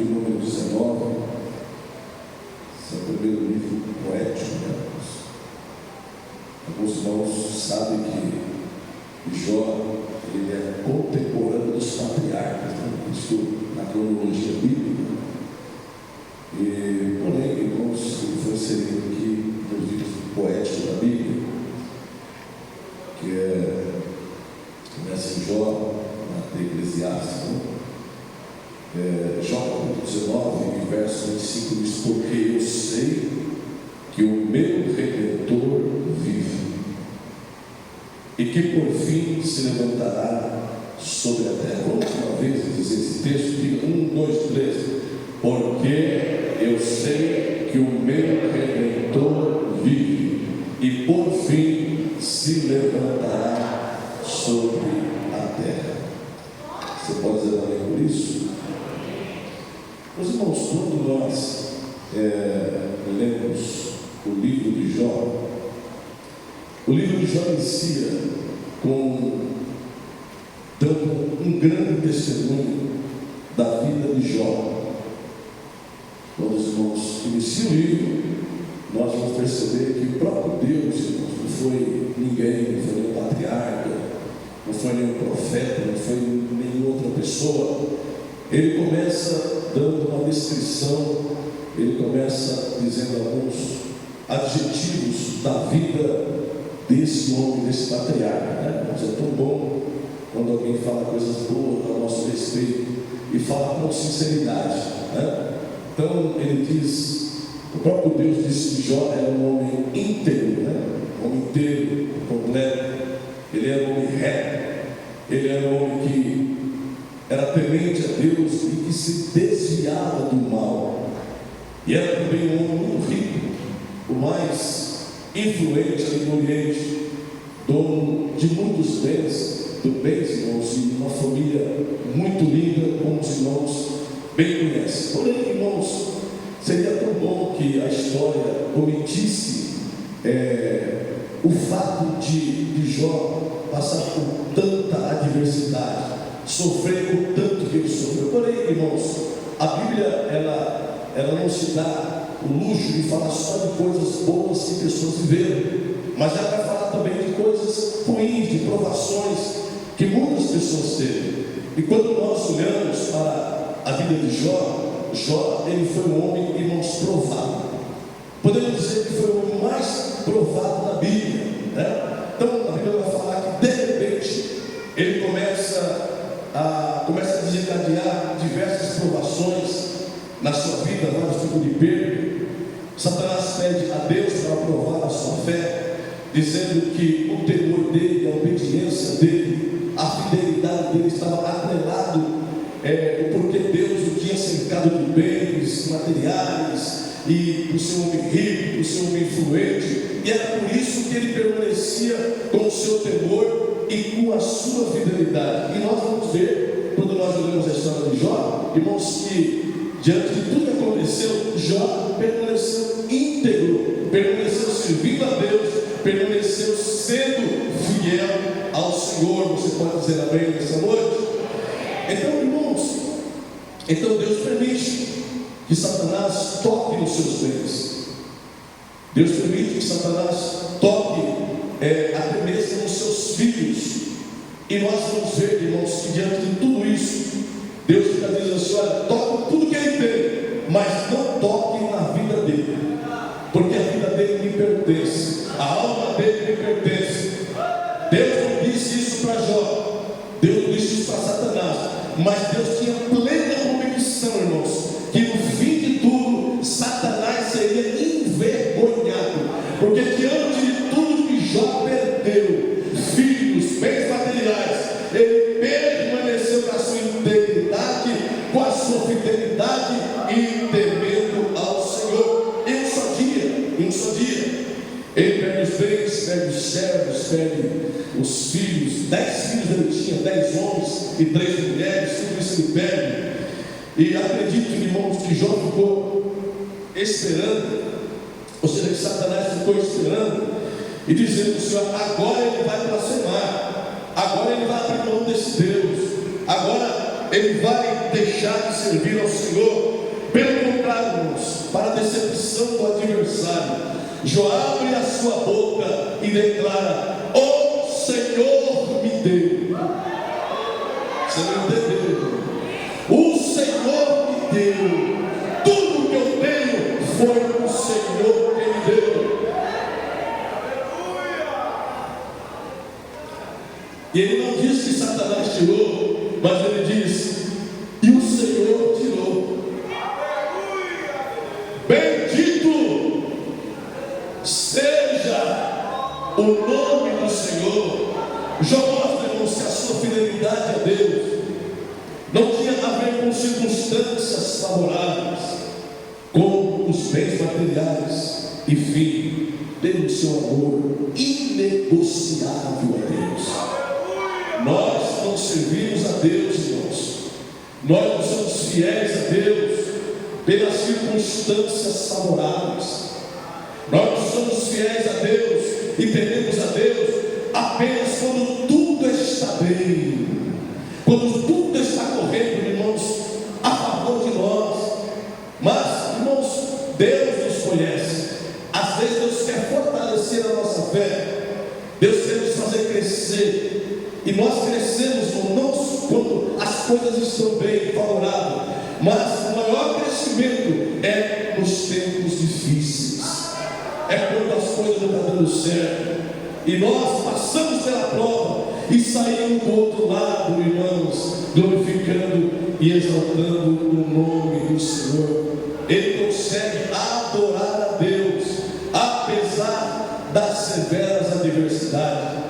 de número 19, esse é o primeiro livro poético, né? Alguns irmãos sabem que Jó, ele é contemporâneo dos patriarcas, né? Isso na cronologia bíblica. E, porém, irmãos, ele foi inserido aqui nos livros poéticos da Bíblia, que começa em Jó, na Eclesiastes, né? Jó capítulo 19, verso 25 diz: porque eu sei que o meu Redentor vive, e que por fim se levantará sobre a terra. Vamos uma vez dizer esse texto, diga 1, 2, 3. Porque eu sei que o meu Redentor vive, e por fim se levantará sobre a terra. Você pode dizer amém por isso? Meus irmãos, quando nós lemos o livro de Jó, o livro de Jó inicia dando um grande testemunho da vida de Jó. Quando os irmãos iniciam o livro, nós vamos perceber que o próprio Deus, irmãos, não foi ninguém, não foi nenhum patriarca, não foi nenhum profeta, não foi nenhuma outra pessoa. Ele começa dando uma descrição, ele começa dizendo alguns adjetivos da vida desse homem, desse patriarca, né? Mas é tão bom quando alguém fala coisas boas a nosso respeito e fala com sinceridade, né? Então ele diz, o próprio Deus disse que Jó era um homem íntegro, né? Um homem inteiro, completo. Ele era um homem reto, ele era um homem que era temente a Deus e que se desviava do mal. E era também um homem muito rico, o mais influente ali no Oriente, dono de muitos bens, irmãos, e uma família muito linda, como os irmãos bem conhecem. Porém, irmãos, seria tão bom que a história omitisse o fato de Jó passar por tanta adversidade, sofrer o tanto que ele sofreu. Porém, irmãos, a Bíblia ela não se dá o luxo de falar só de coisas boas que pessoas viveram, mas ela vai falar também de coisas ruins, de provações que muitas pessoas teve. E quando nós olhamos para a vida de Jó, ele foi um homem, irmãos, provado. Podemos dizer que foi o homem mais provado da Bíblia, né? Então a Bíblia vai falar que de repente ele começa a desencadear diversas provações na sua vida, vários tipos de perda. Satanás pede a Deus para provar a sua fé, dizendo que o temor dele, a obediência dele, a fidelidade dele estava atrelado o porquê Deus o tinha cercado de bens materiais, e por ser um homem rico, por ser um homem influente, e era por isso que ele permanecia com o seu temor e com a sua fidelidade. E nós vamos ver, quando nós olhamos a história de Jó, irmãos, que diante de tudo que aconteceu, Jó permaneceu íntegro, permaneceu servindo a Deus, permaneceu sendo fiel ao Senhor. Você pode dizer amém nessa noite? Então, irmãos, Deus permite que Satanás toque nos seus bens. Deus permite que Satanás toque até mesmo nos seus filhos. E nós vamos ver, irmãos, que diante de tudo isso, Deus fica dizendo assim: olha, toque tudo que ele tem, mas não toque na vida dele, porque a vida dele me pertence, a alma dele me pertence. Deus não disse isso para Jó, Deus não disse isso para Satanás, mas Deus tinha plena convicção, irmãos, que no fim de tudo Satanás seria envergonhado, porque diante de tudo que Jó perdeu, filhos, bens materiais, ele permaneceu com a sua integridade, com a sua fidelidade e temendo ao Senhor. Em um só dia, ele perde os bens, perde os servos, perde os filhos. 10 filhos ele tinha, 10 homens e 3 mulheres, tudo isso ele perde. E acredito, irmãos, que Jó ficou esperando, ou seja, que Satanás ficou esperando e dizendo: Senhor, agora ele vai blasfemar, agora ele vai abrir mão desse Deus, agora ele vai deixar de servir ao Senhor. Pelo contrário, irmãos, para a decepção do adversário, Jó abre a sua boca e declara: o Senhor me deu. Você não entendeu? O Senhor me deu. Tudo que eu tenho foi o Senhor que me deu. E ele não diz que Satanás tirou, mas ele diz: e o Senhor tirou. Bendito seja o nome do Senhor. Jó mostra, irmãos, que a sua fidelidade a Deus não tinha a ver com circunstâncias favoráveis, com os bens materiais, enfim, pelo seu amor inegociável a Deus. Nós não servimos a Deus, irmãos, nós não somos fiéis a Deus pelas circunstâncias favoráveis. Nós não somos fiéis a Deus e tememos a Deus apenas quando tudo está bem, quando tudo está correndo, irmãos, a favor de nós. Mas, irmãos, Deus nos conhece. Às vezes Deus quer fortalecer a nossa fé, Deus quer nos fazer crescer, e nós crescemos não quando as coisas estão bem, favoráveis, mas o maior crescimento é nos tempos difíceis, é quando as coisas não estão dando certo, e nós passamos pela prova e saímos do outro lado, irmãos, glorificando e exaltando o nome do Senhor. Ele consegue adorar a Deus apesar das severas adversidades.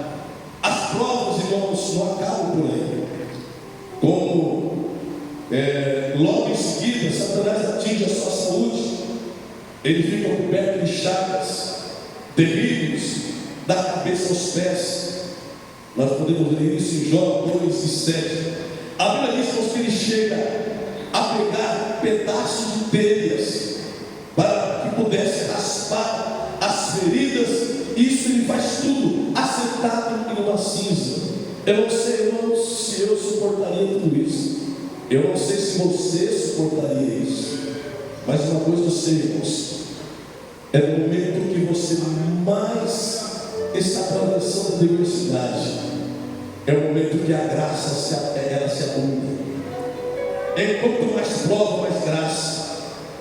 As provas, irmãos, não acabam por aí. Como logo em seguida Satanás atinge a sua saúde, ele fica coberto de chagas terríveis da cabeça aos pés. Nós podemos ler isso em Jó 2:7. A Bíblia diz que ele chega a pegar pedaços de telhas para que pudesse raspar as feridas. Isso ele faz tudo assentado em uma cinza. Eu não sei, irmãos, se eu suportaria tudo isso. Eu não sei se você suportaria isso. Mas uma coisa eu sei, irmãos, é no momento que você mais está atravessando a adversidade, é o momento que a graça ela se abunda. Enquanto mais prova, mais graça.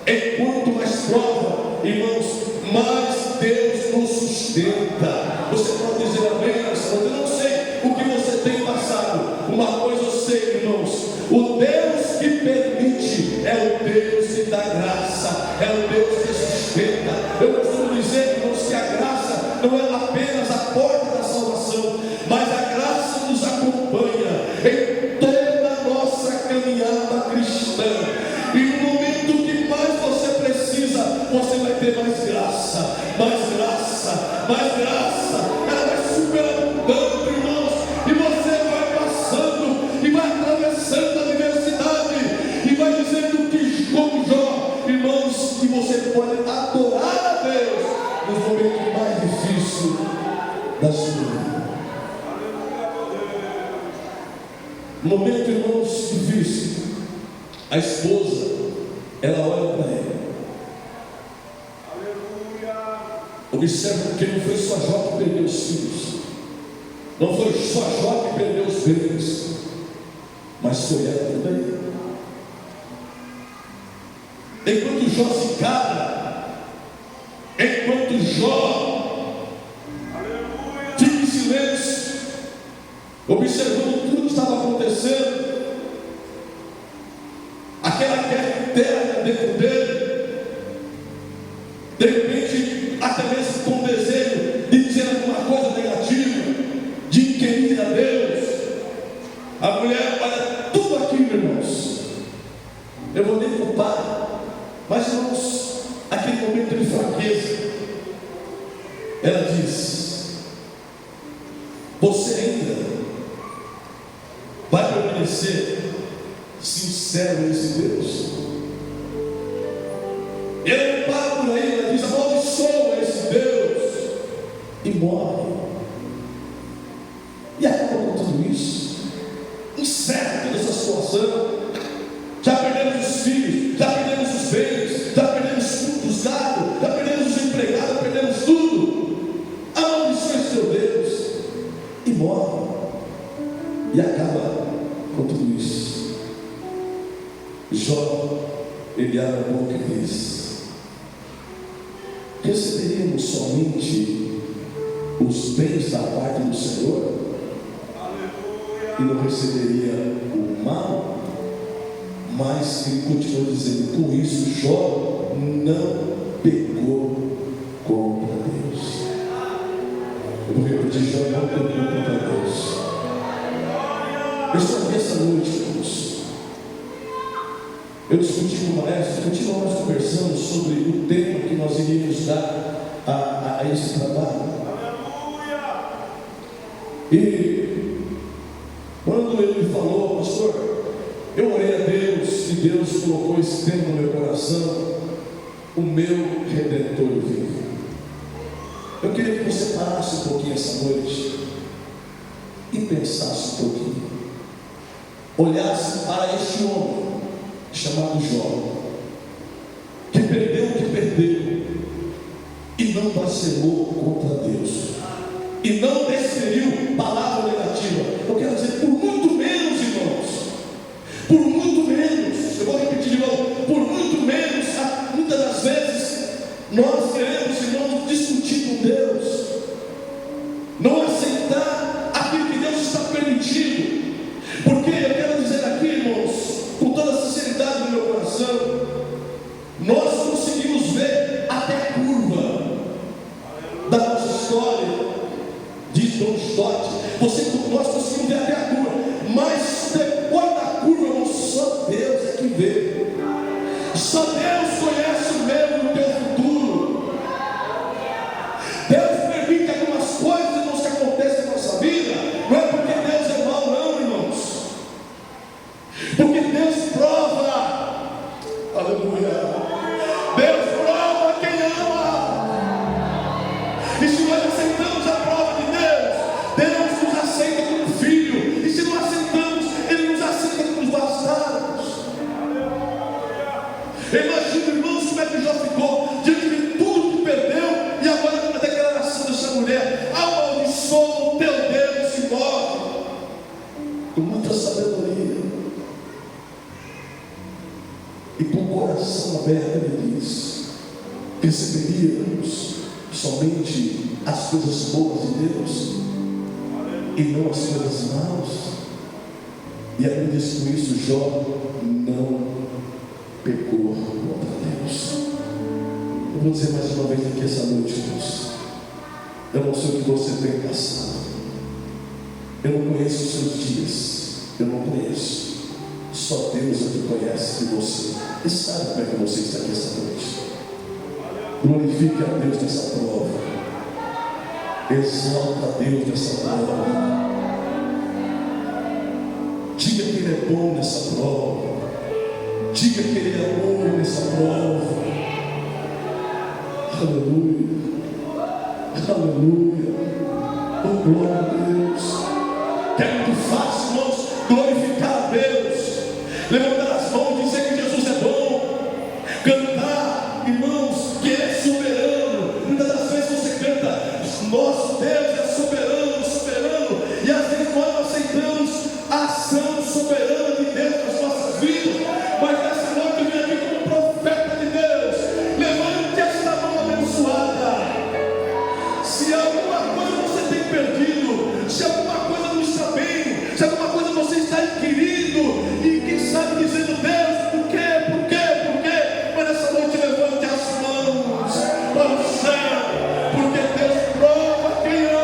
Enquanto mais prova, irmãos, mais Deus nos sustenta. Você pode dizer amém? Eu não sei o que você tem passado. Uma coisa eu sei, irmãos: o Deus que permite é o Deus que dá graça, é o Deus que sustenta. Eu costumo dizer, irmãos, que a graça não é apenas a porta da salvação, mas a graça nos acompanha em toda a nossa caminhada cristã. E no momento que mais você precisa, você vai ter mais graça, mais graça, mais graça. Ela vai superabundando, irmãos, e você vai passando e vai atravessando a adversidade e vai dizendo que, como Jó, irmãos, que você pode adorar a Deus nos momentos mais difíceis da sua vida. No momento, irmãos, difícil, a esposa, ela olha para ele. Observa que não foi só Jó que perdeu os filhos, não foi só Jó que perdeu os bens, mas foi ela também. Enquanto Jó se cala, enquanto Jó fica em silêncio, observando tudo que estava acontecendo, aquela guerra interna dentro dele, de repente, até mesmo com desejo de dizer alguma coisa negativa, de inquirir a Deus, a mulher olha tudo aquilo, irmãos. Eu vou nem culpar, mas, irmãos, aquele momento de fraqueza, ela diz: você ainda vai permanecer sincero nesse Deus? Ele não para por aí, ela diz: amaldiçoa esse Deus, e morre. E acaba com tudo isso, encerra toda essa situação. Jó, ele abre a boca e diz: receberíamos somente os bens da parte do Senhor e não receberia o mal? Mas ele continua dizendo: com isso Jó não pecou contra Deus. Eu vou repetir: Jó não pecou contra Deus. Eu estou aqui essa noite, irmãos. Eu discuti com o maestro, continuamos conversando sobre o tema que nós iríamos dar a esse trabalho. E quando ele me falou: pastor, eu orei a Deus e Deus colocou esse tema no meu coração, o meu Redentor vive. Eu queria que você parasse um pouquinho essa noite e pensasse um pouquinho, olhasse para este homem chamado Jó, que perdeu o que perdeu e não vacilou contra Deus, e não desferiu palavra negativa. Eu quero dizer, por muito menos, irmãos, por muito menos, eu vou repetir de novo, por muito menos, muitas das vezes nós queremos, irmãos, discutir com Deus, não aceitar aquilo que Deus está permitindo. Porque eu quero dizer aqui, irmãos, com toda a sinceridade do meu coração, nós conseguimos ver até a curva da nossa história, diz Don Stott. Nós conseguimos ver até a curva, mas depois da curva, irmãos, só Deus é que vê. Só Deus conhece o meu e o teu futuro. Deus permite algumas coisas, irmãos, que acontecem na nossa vida, não é porque Deus é mau, não, irmãos. Porque Deus prova, aleluia, Deus prova quem ama. E se nós aceitamos a prova de Deus, Deus nos aceita como filho. E se não aceitamos, Ele nos aceita como bastardos. Imagina, irmãos, como é que Jó ficou diante de tudo que perdeu, e agora com a declaração dessa mulher: amaldiçoa o teu Deus e morre. Com muita sabedoria e com o coração aberto, ele diz: receberíamos somente as coisas boas de Deus e não as coisas maus. E a Bíblia diz: com isso Jó não pecou contra Deus. Eu vou dizer mais uma vez aqui essa noite, irmãos, eu não sei o que você tem passado, eu não conheço os seus dias, eu não conheço. Só Deus é que conhece de você e sabe como é que você está aqui essa noite. Glorifique a Deus nessa prova, exalta a Deus nessa prova, diga que Ele é bom nessa prova, diga que Ele é bom nessa prova. Aleluia, aleluia, oh glória a Deus. Que é muito fácil, irmãos, glorificar a Deus, levantar as mãos e dizer que Jesus é bom, cantar, irmãos, que Ele é soberano. Muitas das vezes você canta: nosso Deus é soberano, soberano, e às vezes nós não aceitamos a ação soberana de Deus nas nossas vidas. Mas nessa noite eu vim aqui como profeta de Deus: levante esta mão abençoada. Se alguma coisa você tem perdido, se alguma coisa não está bem, se alguma coisa você está inquirindo, e quem sabe dizendo: Deus, por quê, por quê, por quê? Mas nessa noite levante as mãos para o céu, porque Deus prova quem ama.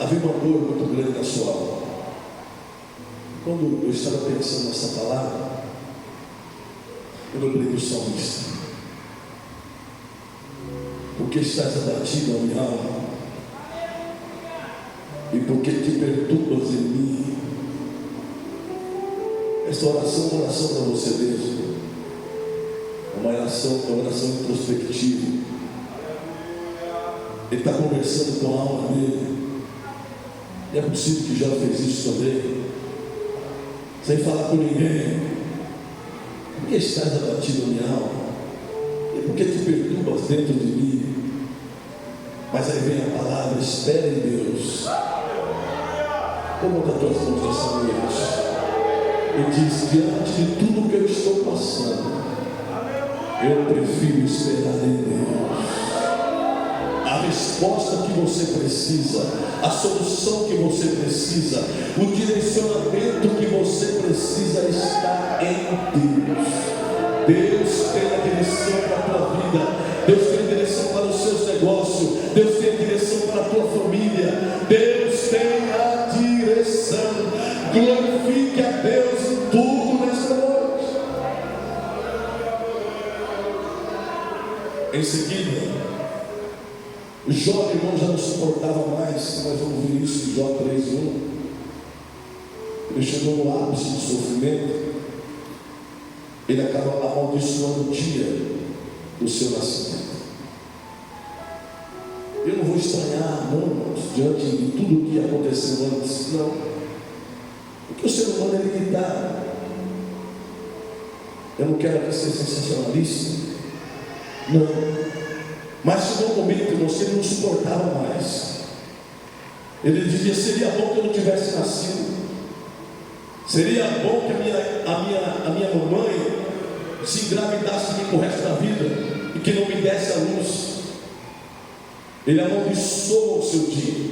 Havia uma dor muito grande na sua alma. Quando eu estava pensando nessa palavra, eu lembrei do salmista: porque estás abatido a minha alma, e porque te perturbas em mim. Esta oração é uma oração para você mesmo, uma oração introspectiva. Ele está conversando com a alma dele. E é possível que Jó fez isso também, sem falar com ninguém. Por que estás abatido, minha alma? E por que te perturbas dentro de mim? Mas aí vem a palavra: espera em Deus. Como está a tua mãos nessa noite? E diz: diante de tudo que eu estou passando, eu prefiro esperar em Deus. A resposta que você precisa, a solução que você precisa, o direcionamento que você precisa está em Deus. Deus tem a direção para a tua vida, Deus tem a direção para os seus negócios, Deus tem a direção para a tua família, Deus tem a direção. Glorifique a Deus em tudo nesta noite. Em seguida, Jó, irmão, já não suportava mais. Nós vamos ver isso em Jó 3:1. Ele chegou no ápice do sofrimento. Ele acaba amaldiçoando o dia do seu nascimento. Eu não vou estranhar, não, irmãos, diante de tudo o que aconteceu antes, não. Porque o ser humano é limitado. Eu não quero aqui ser sensacionalista, não. Mas chegou um momento, irmãos, que ele não suportava mais. Ele dizia: seria bom que eu não tivesse nascido. Seria bom que a minha mamãe se engravidasse de mim pro resto da vida e que não me desse a luz. Ele amaldiçoou o seu dia.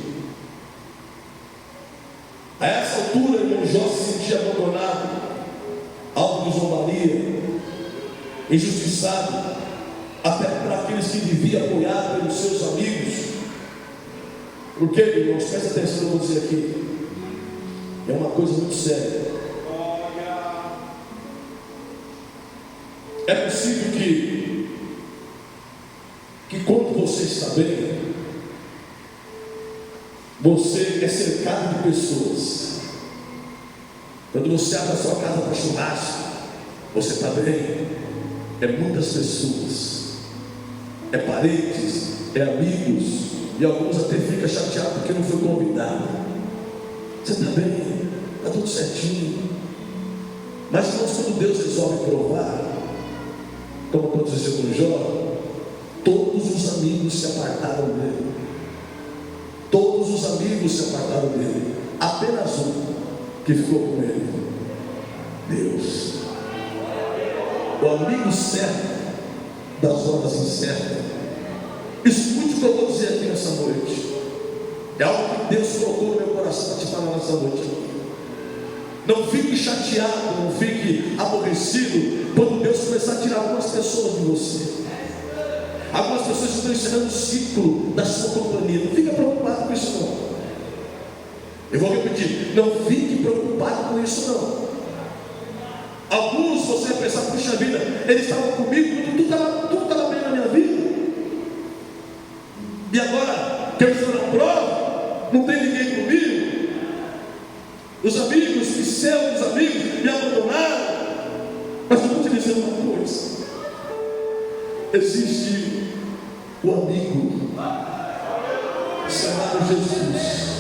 A essa altura, irmão, Jó se sentia abandonado, alvo de zombaria, injustiçado, até para aqueles que deviam apoiar pelos seus amigos. Porque, irmãos, presta atenção, eu vou dizer aqui, é uma coisa muito séria. É possível que quando você está bem, você é cercado de pessoas. Quando você abre a sua casa para churrasco, você está bem, é muitas pessoas, é parentes, é amigos, e alguns até ficam chateados porque não foi convidado. Você está bem, está tudo certinho. Mas quando Deus resolve provar, como aconteceu com Jó, todos os amigos se apartaram dele. Todos os amigos se apartaram dele. Apenas um que ficou com ele: Deus. O amigo certo das horas incertas. Escute o que eu vou dizer aqui nessa noite. É algo que Deus colocou no meu coração para te falar nessa noite. Não fique chateado, não fique aborrecido quando Deus começar a tirar algumas pessoas de você. Algumas pessoas estão encerrando o ciclo da sua companhia. Não fique preocupado com isso, não. Eu vou repetir: não fique preocupado com isso, não. Alguns você vai pensar: puxa vida, eles estavam comigo, tudo estava bem na minha vida, e agora que eu estou na prova, não tem ninguém comigo. Os amigos, os amigos me abandonaram. Mas eu vou te dizer uma coisa: existe o amigo chamado Jesus,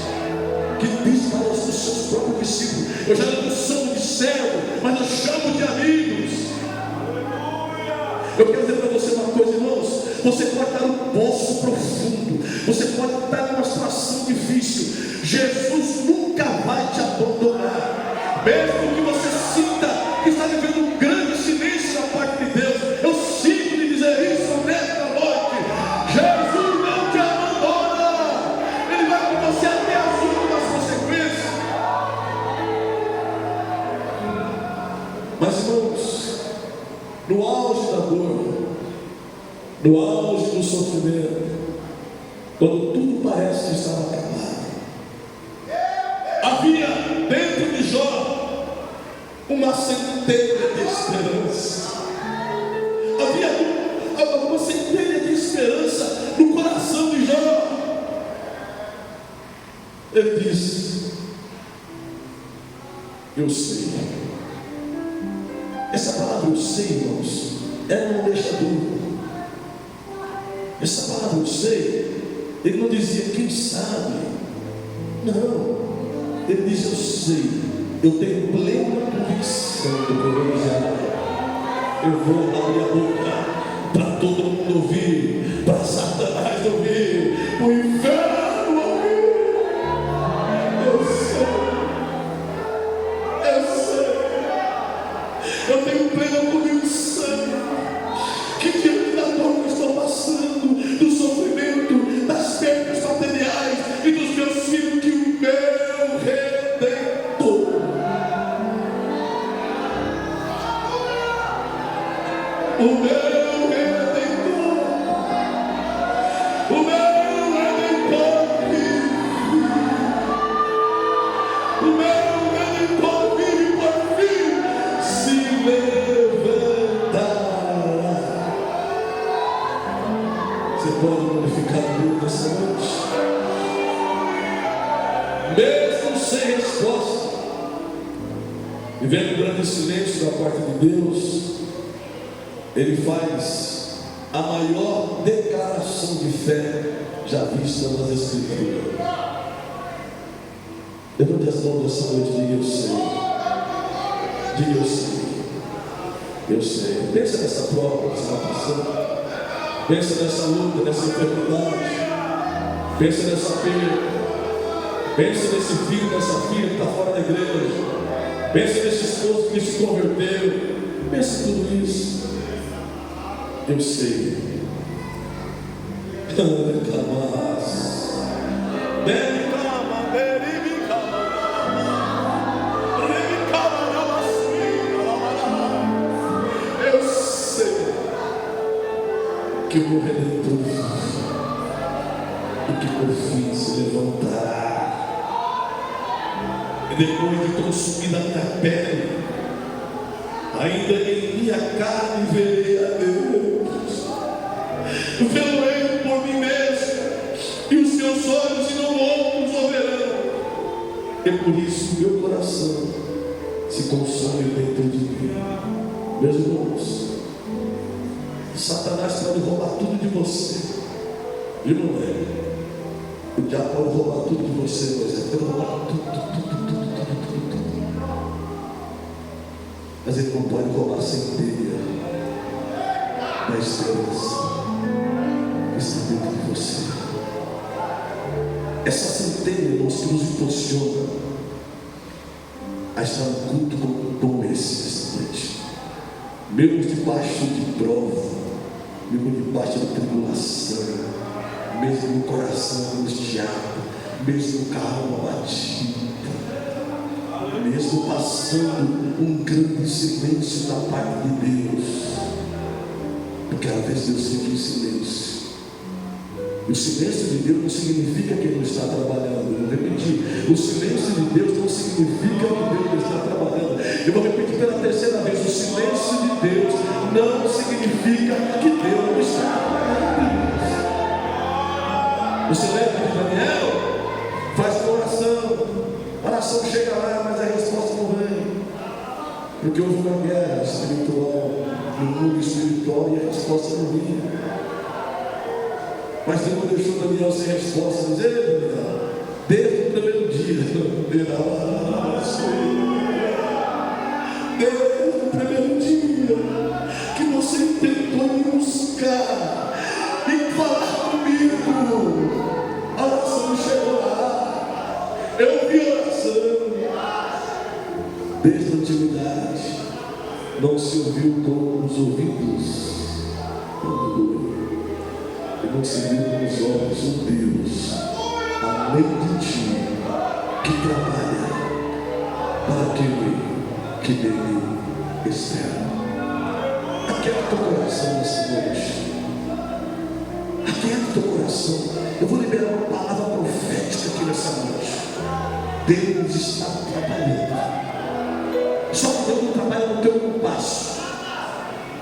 que diz para os seus próprios discípulos: eu já não chamo de servo, mas eu chamo de amigos. Eu quero dizer para você uma coisa, irmãos: você pode estar num poço profundo, você pode estar numa situação difícil, Jesus nunca vai te abandonar. Mesmo que você sinta que está vivendo um grande silêncio da parte de Deus, eu sinto de dizer isso nesta noite: Jesus não te abandona. Ele vai com você até as últimas consequências. Mas, irmãos, no auge da dor, no auge do sofrimento, quando tudo parece que estava acabado, havia dentro de Jó uma centelha de esperança. Havia uma centelha de esperança no coração de Jó. Ele diz: eu sei. Essa palavra "eu sei", irmãos, ela não deixa dúvida. Essa palavra "eu sei", Ele não dizia, quem sabe? Não. Ele diz, eu sei. Eu tenho plena convicção do que eu vou dizer. Eu vou abrir a boca para todo mundo ouvir, para Satanás ouvir, o inferno ouvir. Eu sei. Eu tenho plena convicção que diante da dor que eu estou passando, do sofrimento, das perdas materiais e dos meus filhos, que o meu Redentor, o meu Redentor vive. O meu Redentor vive, por fim se levantará. Você pode glorificar a Deus nessa noite, mesmo sem resposta, vivendo um grande silêncio da parte de Deus. Ele faz a maior declaração de fé já vista nas Escrituras. Levante as mãos dessa noite e diga, eu sei. Diga, eu sei. Eu sei. Pensa nessa prova que você está passando. Pensa nessa luta, nessa enfermidade. Pensa nessa perda. Pensa nesse filho, nessa filha que está fora da igreja. Pensa nesse esposo que se converteu. Pensa em tudo isso. Eu sei. Eu sei que o meu Redentor e que por fim se levantará. E depois de consumir a minha pele, ainda em minha carne verei a Deus. Vê-lo por mim mesmo, e os seus olhos e não outros o verão. E por isso meu coração se consome dentro de mim. Meus irmãos, Satanás pode roubar tudo de você, viu, não é? O diabo pode roubar tudo de você, mas ele pode roubar tudo. Mas ele não pode roubar a centelha da esperança que está dentro de você. Essa centelha, irmãos, que nos impulsiona a estar no culto como esse, nesta noite. Mesmo debaixo de prova, mesmo debaixo de tribulação, mesmo no coração angustiado, mesmo com a alma batida, mesmo passando um grande silêncio da parte de Deus, porque às vezes Deus fica em silêncio. E o silêncio de Deus não significa que Ele não está trabalhando. Eu vou repetir, o silêncio de Deus não significa que Deus não está trabalhando. Eu vou repetir pela terceira vez, o silêncio de Deus não significa que Deus não está trabalhando. Você lembra de Daniel? Faz uma oração, a oração chega lá, mas a resposta não vem, porque houve uma guerra espiritual no mundo espiritual e a resposta não vinha. Mas Deus não deixou Daniel sem resposta. Dizer, Daniel, desde o primeiro dia, desde o primeiro dia que você tentou me buscar e falar comigo, a oração chegou lá. Eu vi a oração. Desde a antiguidade não se ouviu com os ouvidos, e não se viu com os olhos um Deus além de ti, que trabalha para aquele que nele espera. Aquieta teu coração nessa noite. Aquieta teu coração. Eu vou liberar uma palavra profética aqui nessa noite. Deus está trabalhando. Só que Deus não trabalha no teu compasso.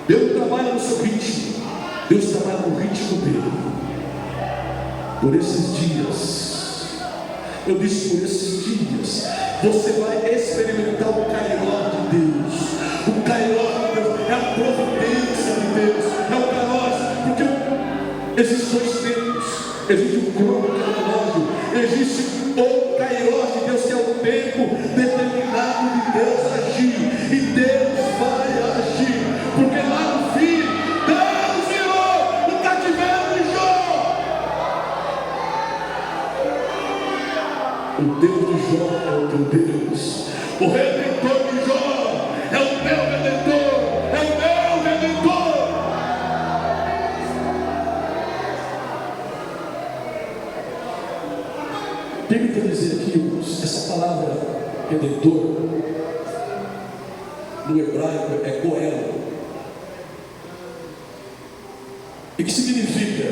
Deus não trabalha no seu ritmo. Deus trabalha no ritmo dele. Por esses dias, eu disse por esses dias, você vai experimentar o Kairos de Deus. O Kairos de Deus é a providência de Deus, é o Kairos, porque existem dois tempos. Existe o disse, o Kairos de Deus, que é o tempo determinado de Deus agir, e Deus vai agir, porque lá no fim, Deus virou o cativeiro de Jó. O Deus de Jó é o teu Deus, o Redentor de Jó é o meu Redentor, é o meu Redentor. Permita dizer aqui, irmãos, essa palavra Redentor, no hebraico é Goel, e que significa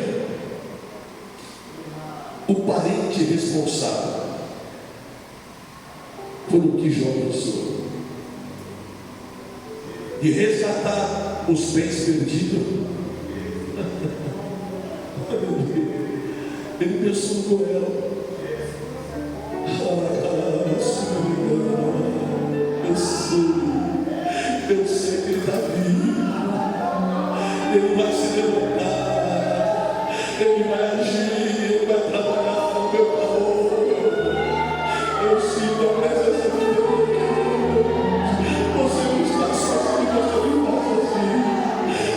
o parente responsável por o que Jó pensou, de resgatar os bens perdidos. Ele pensou no Goel. Eu sei que ele está vivo, ele vai se levantar, ele vai agir, ele vai trabalhar no meu favor. Eu sinto a presença de Deus. Você não está sozinho, você não está sozinho.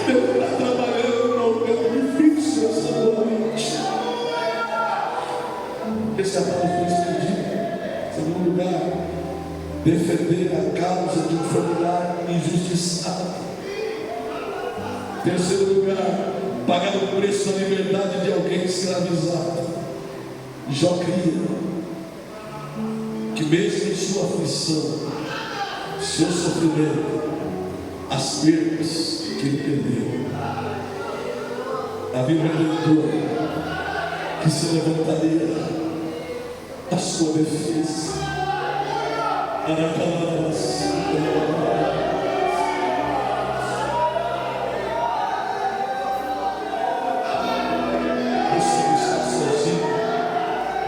Deus está trabalhando no momento difícil essa noite. Resgatar os bens perdidos. Segundo lugar, defender a causa de um familiar injustiçado. Terceiro lugar, pagar o preço da liberdade de alguém escravizado. Jó cria que mesmo em sua aflição, seu sofrimento, as perdas que ele perdeu, havia um Redentor que se levantaria a sua defesa.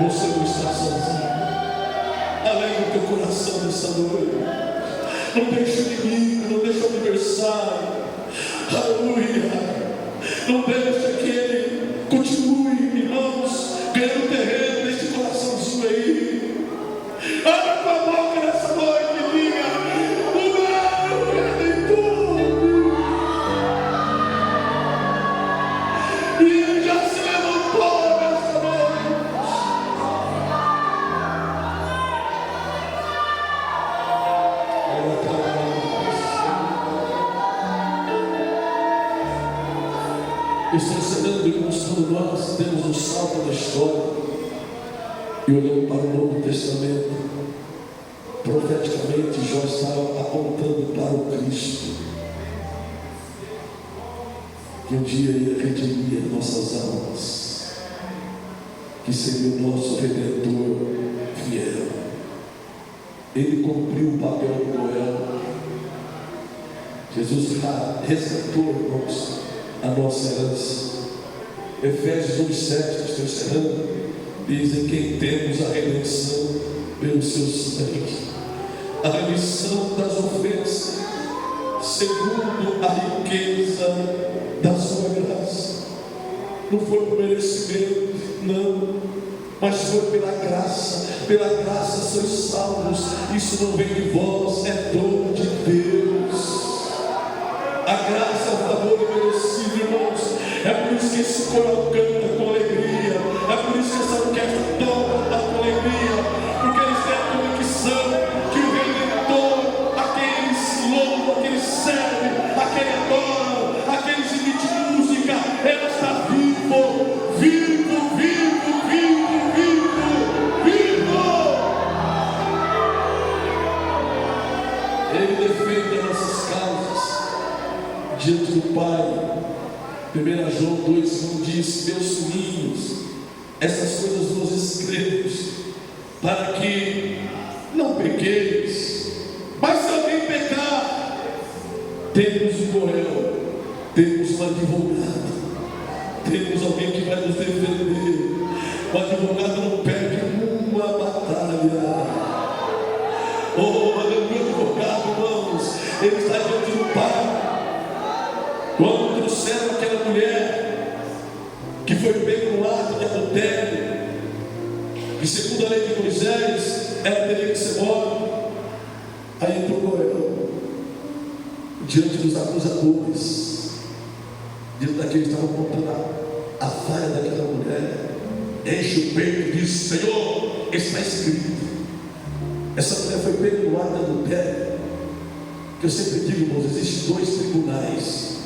Você não está sozinho. Alegra o teu coração nessa noite. Não deixe o inimigo, não deixe o adversário. Aleluia. Não deixe que ele continue, irmãos, ganhando terreno neste coraçãozinho aí. Abra tua boca nessa noite e diga: o meu Redentor. E ele já se levantou nessa noite. Estou ensinando, irmãos, quando nós temos um salto da história e olhando para o Novo Testamento, profeticamente Jó estava apontando para o Cristo, que um dia ia redimir nossas almas, que seria o nosso Redentor fiel. Ele cumpriu o papel do Goel. Jesus resgatou, irmãos, a nossa herança. Efésios 1,7, estou encerrando, diz: em quem temos a redenção pelo seu sangue, a remissão das ofensas, segundo a riqueza da sua graça. Não foi por merecimento, não, mas foi pela graça. Pela graça sois salvos. Isso não vem de vós, é dom de Deus. A graça é um favor imerecido, irmãos. É por isso que esse coral canta com alegria. É por isso que essa orquestra toca com alegria. Porque eles têm a convicção que o Redentor, a quem eles louvam, a quem eles servem, a quem adoram, a quem eles emitem música, ela está vivo, vivo, vivo, vivo, vivo, vivo. Ele defende as nossas causas diante do Pai. 1 João 2,1 diz: meus filhinhos, essas coisas vos escrevo para que não pequeis. Mas se alguém pecar, temos um Goel, temos um advogado, temos alguém que vai nos defender. O advogado não perde uma batalha. Oh, aleluia, advogado, irmãos, ele está diante do Pai. Quando trouxeram aquela mulher que foi pega no ato de adultério, e segundo a lei de Moisés, ela teria que ser morta. Aí entrou Noé diante dos acusadores, diante daqueles que estavam contando a falha daquela mulher. Enche o peito e diz: Senhor, está escrito. Essa mulher foi pega no ato de adultério. Que eu sempre digo, irmãos, existem dois tribunais.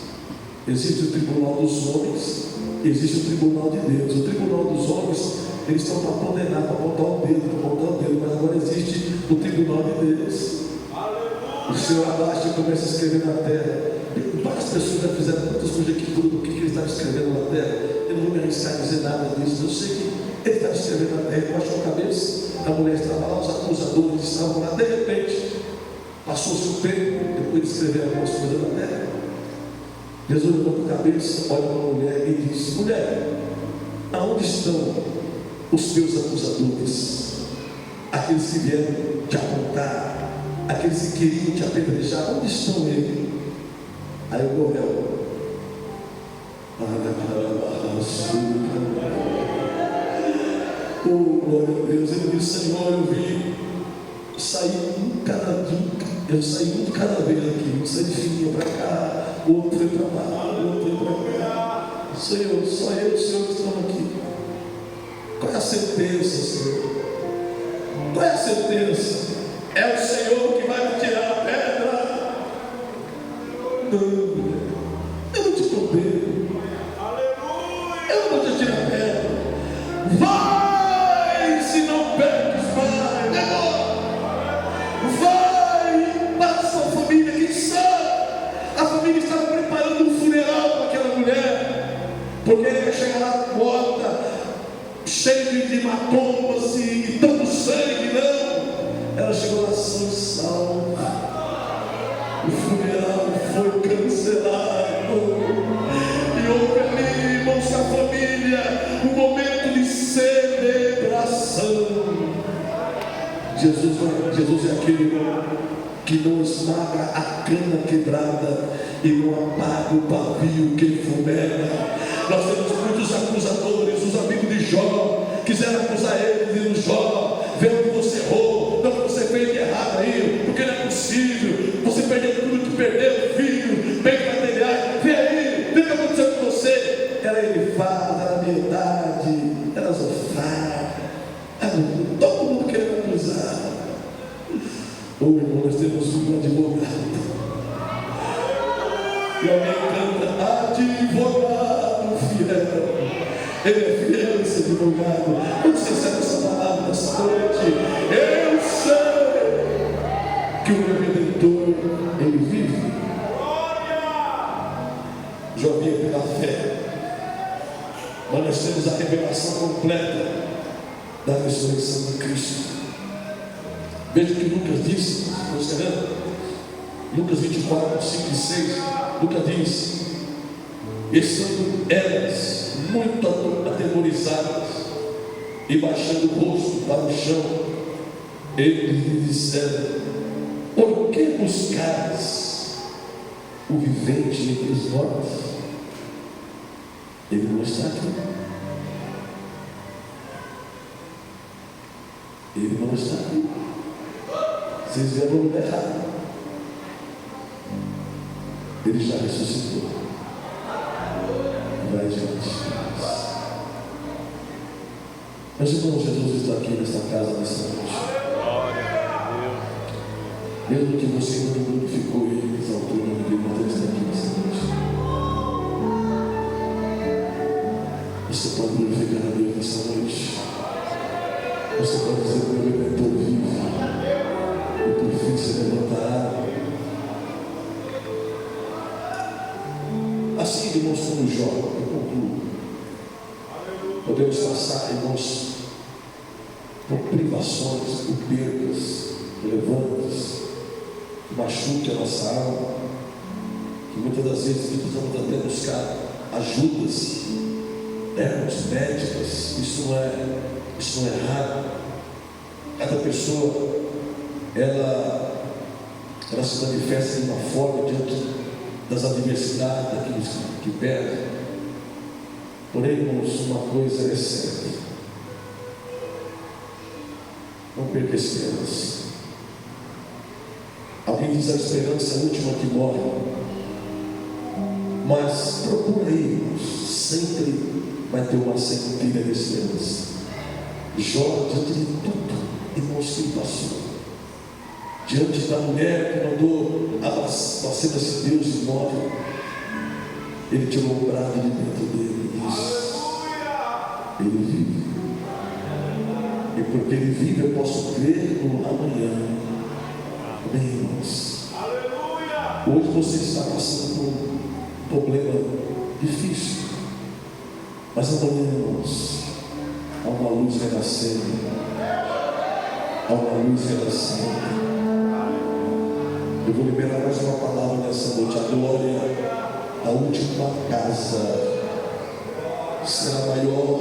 Existe o tribunal dos homens e existe o tribunal de Deus. O tribunal dos homens, eles estão para condenar, para apontar o dedo, mas agora existe o tribunal de Deus. O Senhor abaixa e começa a escrever na terra. Várias pessoas já fizeram tantas coisas aqui, tudo o que ele estava escrevendo na terra. Eu não vou me arriscar a dizer nada disso. Eu sei que ele estava escrevendo na terra, ele baixou a cabeça, a mulher estava lá, os acusadores estavam lá, de repente, passou-se o tempo, depois de escrever algumas coisas na terra. Jesus levantou a cabeça, olha para a mulher e diz: mulher, aonde estão os teus acusadores? Aqueles que vieram te apontar, aqueles que queriam te apedrejar, onde estão eles? Aí o Gorel, oh, glória a Deus, ele disse: Senhor, eu vi, saí um de cada vez aqui, um saí de fininho para cá, o outro foi para lá, o outro foi para cá. Senhor, só eu e o Senhor que estão aqui. Qual é a sentença, Senhor? Qual é a sentença? É o Senhor que vai me tirar a pedra? Não, eu não te condeno. Eu não vou te tirar a pedra. Vai, se não peques, vai. Vai para a sua família. Quem sabe a família estava preparando um funeral para aquela mulher, porque ele ia chegar lá morta, cheio de hematomas e tanto sangue. Não, ela chegou lá sã e salva. O funeral foi cancelado. E houve ali, irmãos, com a família, um momento de celebração. Jesus é aquele que não esmaga a cana quebrada e não apaga o pavio que fumega. Nós temos muitos acusadores, os amigos de Jó, quiseram acusar ele, dizendo: Jó, vê onde você errou, não, você fez de errado aí, porque não é possível, você perdeu tudo que perdeu, filho, bens materiais, vê aí, vê o que aconteceu com você. Era Elifaz, era Bildade, era Zofar, todo mundo querendo acusar. Oh, irmão, nós temos um advogado. E alguém canta: advogado fiel. Ele é fiel, esse advogado. Vamos esquecer essa palavra nessa noite. Eu sei que o meu Redentor, ele vive. Jó via pela fé, mas nós temos a revelação completa da ressurreição de Cristo. Veja o que Lucas disse, Lucas 24, 5 e 6. Lucas diz: estando elas muito atemorizadas e baixando o rosto para o chão, eles lhe disseram: por que buscais o vivente entre os mortos? Ele não está aqui. Ele não está aqui. Vocês vieram no lugar errado. Ele já ressuscitou. Vai adiante. Meus irmãos, Jesus está aqui nesta casa, nesta noite. Mesmo que você não glorificou Ele, exaltou o nome dele, mas Ele está aqui nesta noite. Você pode glorificar a Deus nesta noite. Você pode dizer que o meu Redentor vive. E por fim se levantará. Assim, irmãos, como Jó, eu concluo. Podemos passar, irmãos, por privações, por perdas, levantes, que machuque a nossa alma, que muitas das vezes precisamos até buscar ajudas, médicas. Isso não é errado. Cada pessoa ela se manifesta de uma forma diante das adversidades, daquilo que perde. Porém, irmãos, uma coisa é certa: Não perca a esperança. Alguém diz: a esperança é a última que morre. Mas procura aí, irmãos, sempre vai ter uma sementilha de esperança. Jó, diante de tudo, irmãos, que ele passou, diante da mulher que mandou a cena de Deus imóvel, ele tirou um brado de dentro dele e disse: ele vive. E porque ele vive, eu posso crer no amanhã. Amém, irmãos? Hoje você está passando por um problema difícil, mas amanhã, irmãos, há uma luz renascendo. Há uma luz renascendo. Eu vou liberar mais uma palavra nessa noite. A glória da última casa será maior.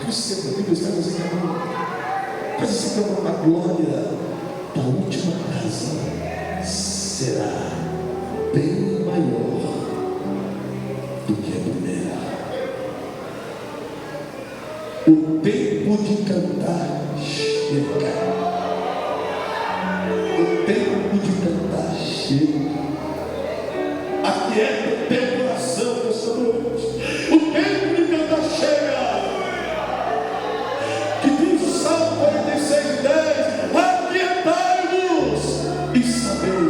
Cristiano, a Bíblia está dizendo: a glória da última casa será bem maior do que a primeira. O tempo de cantar chega. O tempo de cantar chega. Aquieta o teu coração nessa noite. O tempo de cantar chega. Que diz o Salmo 46:10: aquietai-vos e sabei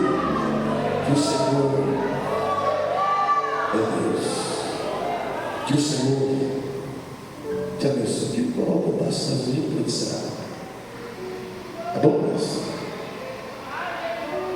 que o Senhor é Deus. Que o Senhor te abençoe. Que coloca o braço na vida para encerrar. Tá bom, Deus?